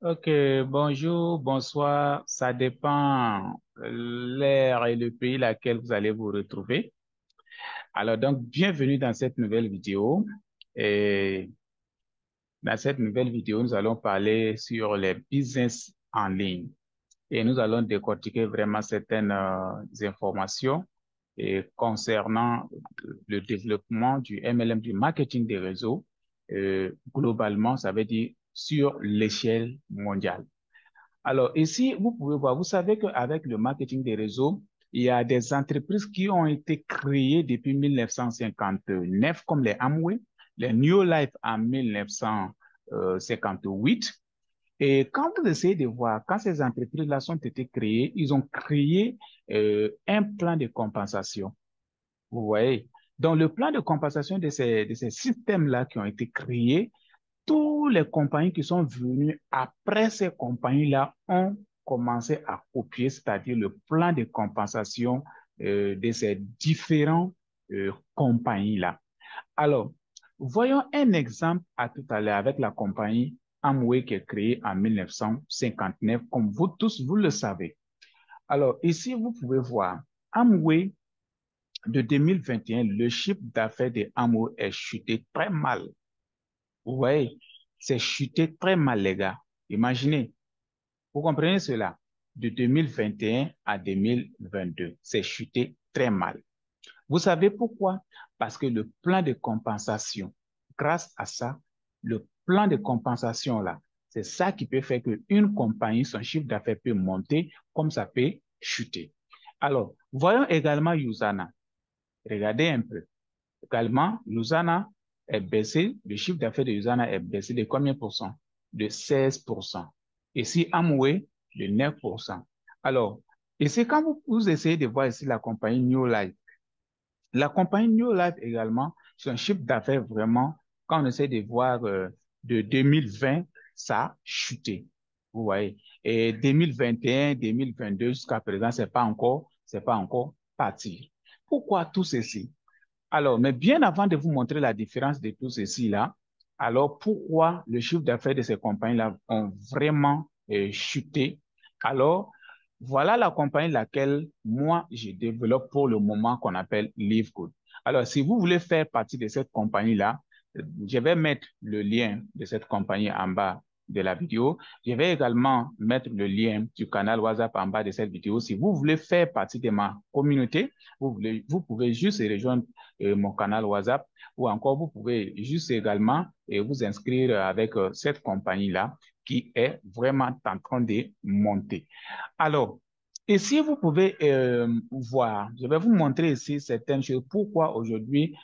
Ok, bonjour, bonsoir, ça dépend l'ère et le pays laquelle vous allez vous retrouver. Alors donc, bienvenue dans cette nouvelle vidéo. Et dans cette nouvelle vidéo, nous allons parler sur les business en ligne et nous allons décortiquer vraiment certaines informations et concernant le développement du MLM, du marketing des réseaux. Globalement, ça veut dire sur l'échelle mondiale. Alors, ici, vous pouvez voir, vous savez qu'avec le marketing des réseaux, il y a des entreprises qui ont été créées depuis 1959, comme les Amway, les New Life en 1958. Et quand vous essayez de voir, quand ces entreprises-là sont été créées, ils ont créé un plan de compensation. Vous voyez? Dans le plan de compensation de ces systèmes-là qui ont été créés, tous les compagnies qui sont venues après ces compagnies-là ont commencé à copier, c'est-à-dire le plan de compensation de ces différentes compagnies-là. Alors, voyons un exemple à tout à l'heure avec la compagnie Amway qui est créée en 1959, comme vous tous, vous le savez. Alors, ici, vous pouvez voir Amway de 2021, le chiffre d'affaires de Amway est chuté très mal. Vous voyez, c'est chuté très mal, les gars. Imaginez, vous comprenez cela? De 2021 à 2022, c'est chuté très mal. Vous savez pourquoi? Parce que le plan de compensation, grâce à ça, le plan de compensation là, c'est ça qui peut faire qu'une compagnie, son chiffre d'affaires peut monter comme ça peut chuter. Alors, voyons également Usana. Regardez un peu. Également, Usana est baissé, le chiffre d'affaires de Usana est baissé de combien pour cent? De 16%. Ici, Amway, de 9%. Alors, ici, quand vous essayez de voir ici la compagnie New Life, la compagnie New Life également, son chiffre d'affaires vraiment, quand on essaie de voir de 2020, ça a chuté. Vous voyez. Et 2021, 2022, jusqu'à présent, c'est pas encore parti. Pourquoi tout ceci? Alors, mais bien avant de vous montrer la différence de tout ceci là, alors pourquoi le chiffre d'affaires de ces compagnies-là ont vraiment chuté? Alors, voilà la compagnie laquelle moi je développe pour le moment qu'on appelle LiveGood. Alors, si vous voulez faire partie de cette compagnie-là, je vais mettre le lien de cette compagnie en bas de la vidéo. Je vais également mettre le lien du canal WhatsApp en bas de cette vidéo. Si vous voulez faire partie de ma communauté, vous pouvez juste rejoindre mon canal WhatsApp ou encore vous pouvez juste également vous inscrire avec cette compagnie-là qui est vraiment en train de monter. Alors, ici, vous pouvez voir, je vais vous montrer ici certaines choses. Pourquoi aujourd'hui,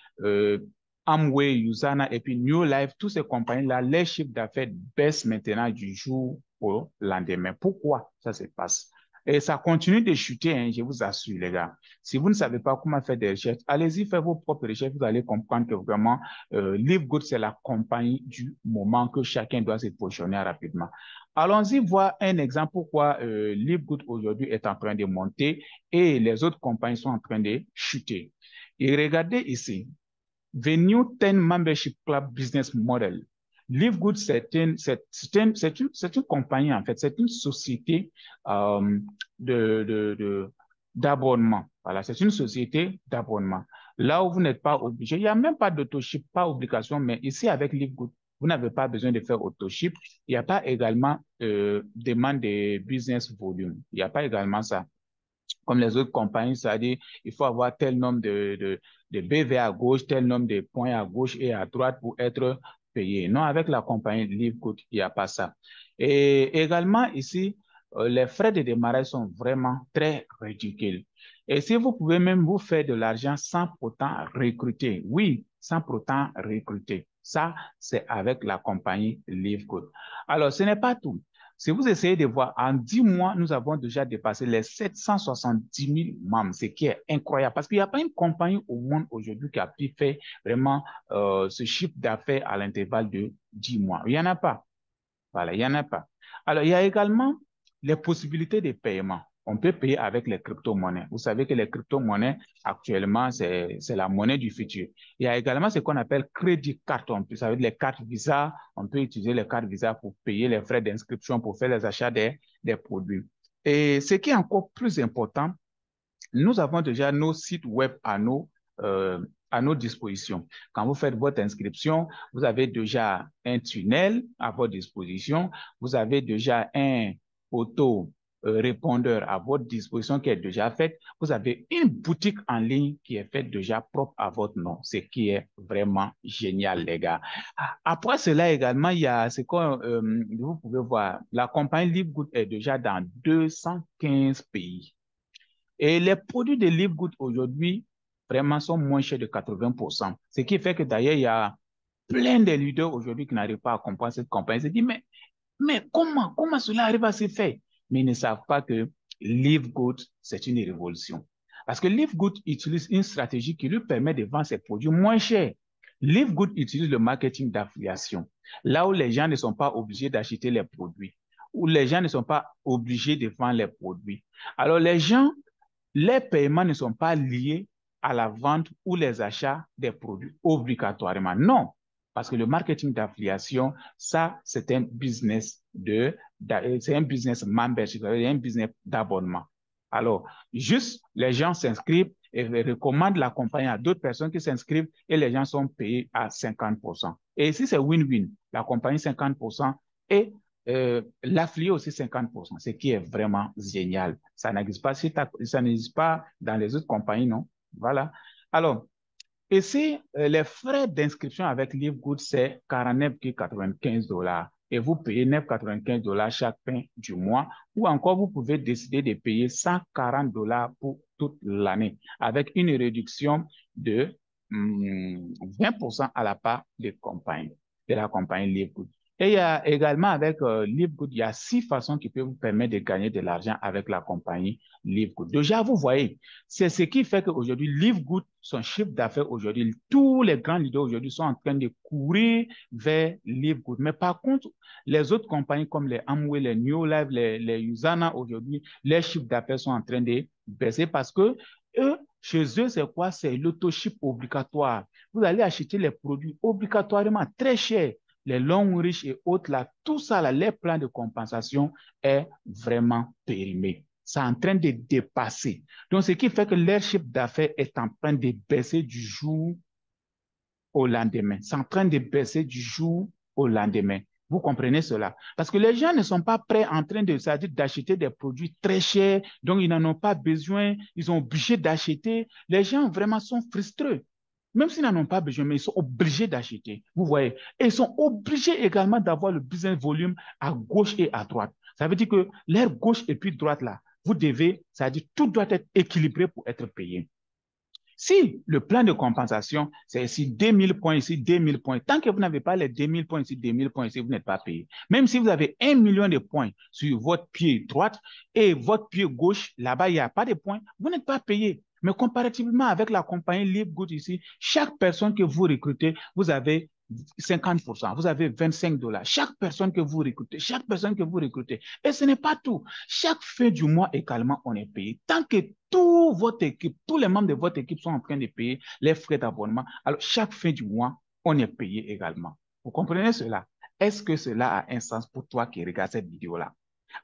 Amway, Usana et puis New Life, toutes ces compagnies-là, les chiffres d'affaires baissent maintenant du jour au lendemain. Pourquoi ça se passe? Et ça continue de chuter, hein, je vous assure, les gars. Si vous ne savez pas comment faire des recherches, allez-y, faites vos propres recherches. Vous allez comprendre que vraiment, LiveGood, c'est la compagnie du moment que chacun doit se positionner rapidement. Allons-y voir un exemple pourquoi LiveGood aujourd'hui est en train de monter et les autres compagnies sont en train de chuter. Et regardez ici, The New 10 Membership Club Business Model. LiveGood, c'est une compagnie, en fait, c'est une société euh, d'abonnement. Voilà, c'est une société d'abonnement. Là où vous n'êtes pas obligé, il n'y a même pas d'autoship, pas obligation, mais ici, avec LiveGood, vous n'avez pas besoin de faire autoship. Il n'y a pas également demande de business volume. Il n'y a pas également ça comme les autres compagnies, c'est-à-dire il faut avoir tel nombre de BV à gauche, tel nombre de points à gauche et à droite pour être payé. Non, avec la compagnie LiveGood, il n'y a pas ça. Et également ici, les frais de démarrage sont vraiment très ridicules. Et si vous pouvez même vous faire de l'argent sans pourtant recruter, oui, sans pourtant recruter. Ça, c'est avec la compagnie LiveGood. Alors, ce n'est pas tout. Si vous essayez de voir, en 10 mois, nous avons déjà dépassé les 770 000 membres, ce qui est incroyable parce qu'il n'y a pas une compagnie au monde aujourd'hui qui a pu faire vraiment ce chiffre d'affaires à l'intervalle de 10 mois. Il n'y en a pas. Voilà, il n'y en a pas. Alors, il y a également les possibilités de paiement. On peut payer avec les crypto-monnaies. Vous savez que les crypto-monnaies, actuellement, c'est la monnaie du futur. Il y a également ce qu'on appelle crédit carte. Ça veut dire les cartes Visa. On peut utiliser les cartes Visa pour payer les frais d'inscription, pour faire les achats des produits. Et ce qui est encore plus important, nous avons déjà nos sites web à nos dispositions. Quand vous faites votre inscription, vous avez déjà un tunnel à votre disposition. Vous avez déjà un auto-répondeur à votre disposition qui est déjà fait. Vous avez une boutique en ligne qui est faite déjà propre à votre nom, ce qui est vraiment génial, les gars. Après cela également, il y a ce que vous pouvez voir, la compagnie LiveGood est déjà dans 215 pays. Et les produits de Livegood aujourd'hui, vraiment, sont moins chers de 80%. Ce qui fait que d'ailleurs, il y a plein de leaders aujourd'hui qui n'arrivent pas à comprendre cette compagnie. Ils se disent, mais comment cela arrive à se faire? Mais ils ne savent pas que Livegood, c'est une révolution. Parce que Livegood utilise une stratégie qui lui permet de vendre ses produits moins chers. Livegood utilise le marketing d'affiliation, là où les gens ne sont pas obligés d'acheter les produits, où les gens ne sont pas obligés de vendre les produits. Alors, les paiements ne sont pas liés à la vente ou les achats des produits obligatoirement. Non, parce que le marketing d'affiliation, ça, c'est un business c'est un business membership, un business d'abonnement. Alors, juste les gens s'inscrivent et recommandent la compagnie à d'autres personnes qui s'inscrivent et les gens sont payés à 50%. Et si c'est win-win, la compagnie 50% et l'affilié aussi 50%, ce qui est vraiment génial. Ça n'existe pas, ça n'existe pas dans les autres compagnies, non? Voilà. Alors, ici, les frais d'inscription avec LiveGood, c'est 49,95 $ et vous payez 9,95 $ chaque fin du mois ou encore vous pouvez décider de payer 140 $ pour toute l'année avec une réduction de 20% à la part de la compagnie LiveGood. Et il y a également avec LiveGood, il y a 6 façons qui peuvent vous permettre de gagner de l'argent avec la compagnie LiveGood. Déjà, vous voyez, c'est ce qui fait qu'aujourd'hui, LiveGood, son chiffre d'affaires aujourd'hui, tous les grands leaders aujourd'hui sont en train de courir vers LiveGood. Mais par contre, les autres compagnies comme les Amway, les New Life, les Usana aujourd'hui, les chiffres d'affaires sont en train de baisser parce que eux, chez eux, c'est quoi? C'est l'auto-ship obligatoire. Vous allez acheter les produits obligatoirement très chers. Les longs riches et autres, là, tout ça, là, les plans de compensation est vraiment périmé. C'est en train de dépasser. Donc, ce qui fait que leur chiffre d'affaires est en train de baisser du jour au lendemain. C'est en train de baisser du jour au lendemain. Vous comprenez cela? Parce que les gens ne sont pas prêts en train de, c'est-à-dire d'acheter des produits très chers, donc ils n'en ont pas besoin, ils sont obligés d'acheter. Les gens vraiment sont frustrés. Même s'ils n'en ont pas besoin, mais ils sont obligés d'acheter. Vous voyez? Et ils sont obligés également d'avoir le business volume à gauche et à droite. Ça veut dire que l'air gauche et puis droite là, vous devez, c'est-à-dire tout doit être équilibré pour être payé. Si le plan de compensation, c'est ici 2000 points, ici 2000 points, tant que vous n'avez pas les 2000 points ici, 2000 points ici, vous n'êtes pas payé. Même si vous avez 1 million de points sur votre pied droite et votre pied gauche, là-bas, il n'y a pas de points, vous n'êtes pas payé. Mais comparativement avec la compagnie LiveGood ici, chaque personne que vous recrutez, vous avez 50%, vous avez 25 $. Chaque personne que vous recrutez, chaque personne que vous recrutez. Et ce n'est pas tout. Chaque fin du mois également, on est payé. Tant que toute votre équipe, tous les membres de votre équipe sont en train de payer les frais d'abonnement, alors chaque fin du mois, on est payé également. Vous comprenez cela? Est-ce que cela a un sens pour toi qui regarde cette vidéo-là?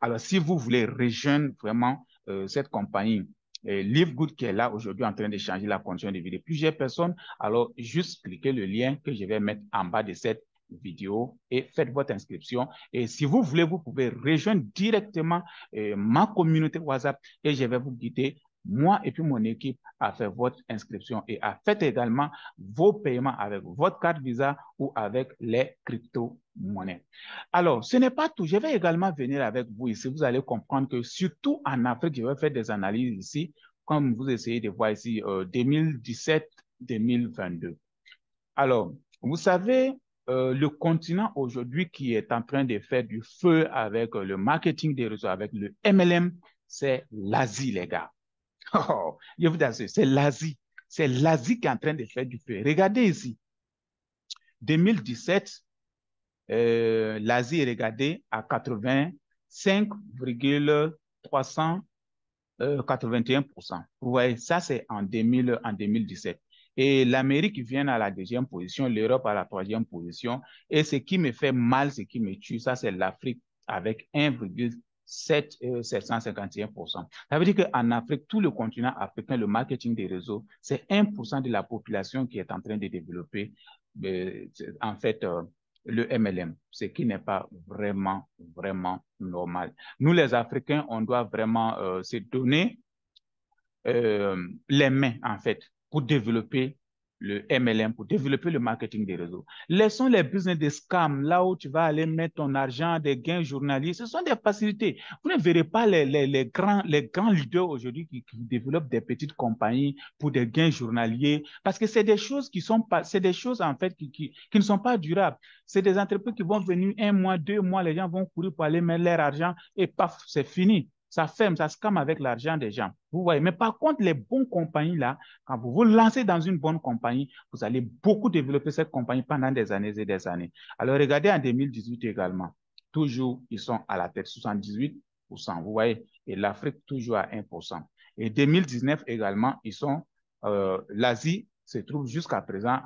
Alors, si vous voulez rejoindre vraiment cette compagnie, LiveGood qui est là aujourd'hui en train de changer la condition de vie de plusieurs personnes, alors juste cliquez le lien que je vais mettre en bas de cette vidéo et faites votre inscription. Et si vous voulez, vous pouvez rejoindre directement ma communauté WhatsApp et je vais vous guider, moi et puis mon équipe, à faire votre inscription et à faire également vos paiements avec votre carte Visa ou avec les crypto-monnaies. Alors, ce n'est pas tout. Je vais également venir avec vous ici. Vous allez comprendre que surtout en Afrique, je vais faire des analyses ici, comme vous essayez de voir ici, 2017-2022. Alors, vous savez, le continent aujourd'hui qui est en train de faire du feu avec le marketing des réseaux, avec le MLM, c'est l'Asie, les gars. Oh, je vous assure, c'est l'Asie. C'est l'Asie qui est en train de faire du feu. Regardez ici. 2017, l'Asie est regardée à 85,300 81%. Vous voyez, ça c'est en 2017. Et l'Amérique vient à la deuxième position, l'Europe à la troisième position. Et ce qui me fait mal, ce qui me tue, ça c'est l'Afrique avec 1,751%. Ça veut dire qu'en Afrique, tout le continent africain, le marketing des réseaux, c'est 1% de la population qui est en train de développer, en fait, le MLM, ce qui n'est pas vraiment, vraiment normal. Nous, les Africains, on doit vraiment se donner les mains, en fait, pour développer le MLM, pour développer le marketing des réseaux. Laissons les business de scam, là où tu vas aller mettre ton argent, des gains journaliers. Ce sont des facilités. Vous ne verrez pas les grands leaders aujourd'hui qui développent des petites compagnies pour des gains journaliers, parce que c'est des choses qui sont pas, c'est des choses, en fait, qui ne sont pas durables. C'est des entreprises qui vont venir 1 mois, 2 mois, les gens vont courir pour aller mettre leur argent et paf, c'est fini. Ça ferme, ça se calme avec l'argent des gens. Vous voyez. Mais par contre, les bonnes compagnies, là, quand vous vous lancez dans une bonne compagnie, vous allez beaucoup développer cette compagnie pendant des années et des années. Alors, regardez en 2018 également. Toujours, ils sont à la tête, 78%. Vous voyez. Et l'Afrique, toujours à 1%. Et 2019 également, ils sont, l'Asie se trouve jusqu'à présent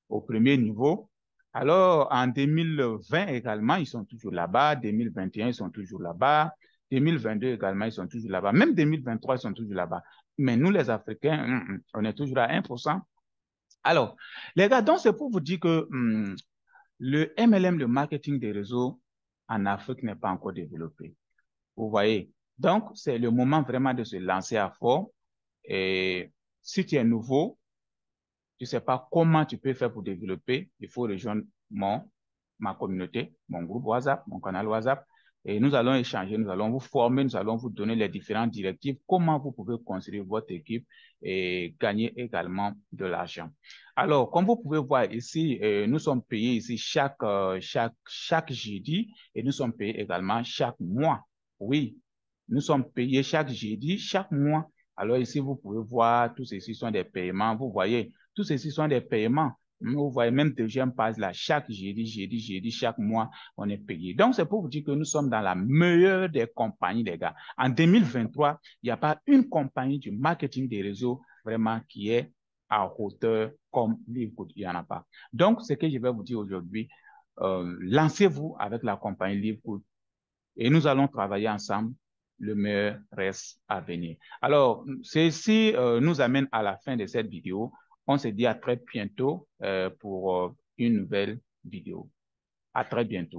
au premier niveau. Alors, en 2020 également, ils sont toujours là-bas. 2021, ils sont toujours là-bas. 2022 également, ils sont toujours là-bas. Même 2023, ils sont toujours là-bas. Mais nous, les Africains, on est toujours à 1%. Alors, les gars, donc c'est pour vous dire que le MLM, le marketing des réseaux en Afrique n'est pas encore développé. Vous voyez? Donc, c'est le moment vraiment de se lancer à fond. Et si tu es nouveau, tu ne sais pas comment tu peux faire pour développer, il faut rejoindre ma communauté, mon groupe WhatsApp, mon canal WhatsApp. Et nous allons échanger, nous allons vous former, nous allons vous donner les différentes directives, comment vous pouvez construire votre équipe et gagner également de l'argent. Alors, comme vous pouvez voir ici, nous sommes payés ici chaque jeudi et nous sommes payés également chaque mois. Oui, nous sommes payés chaque jeudi, chaque mois. Alors ici, vous pouvez voir, tous ceci sont des paiements. Vous voyez, tous ceci sont des paiements. Vous voyez, même deuxième page là, chaque jeudi, chaque mois, on est payé. Donc, c'est pour vous dire que nous sommes dans la meilleure des compagnies, les gars. En 2023, il n'y a pas une compagnie du marketing des réseaux vraiment qui est à hauteur comme Livegood. Il n'y en a pas. Donc, ce que je vais vous dire aujourd'hui, lancez-vous avec la compagnie Livegood et nous allons travailler ensemble. Le meilleur reste à venir. Alors, ceci nous amène à la fin de cette vidéo. On se dit à très bientôt pour une nouvelle vidéo. À très bientôt.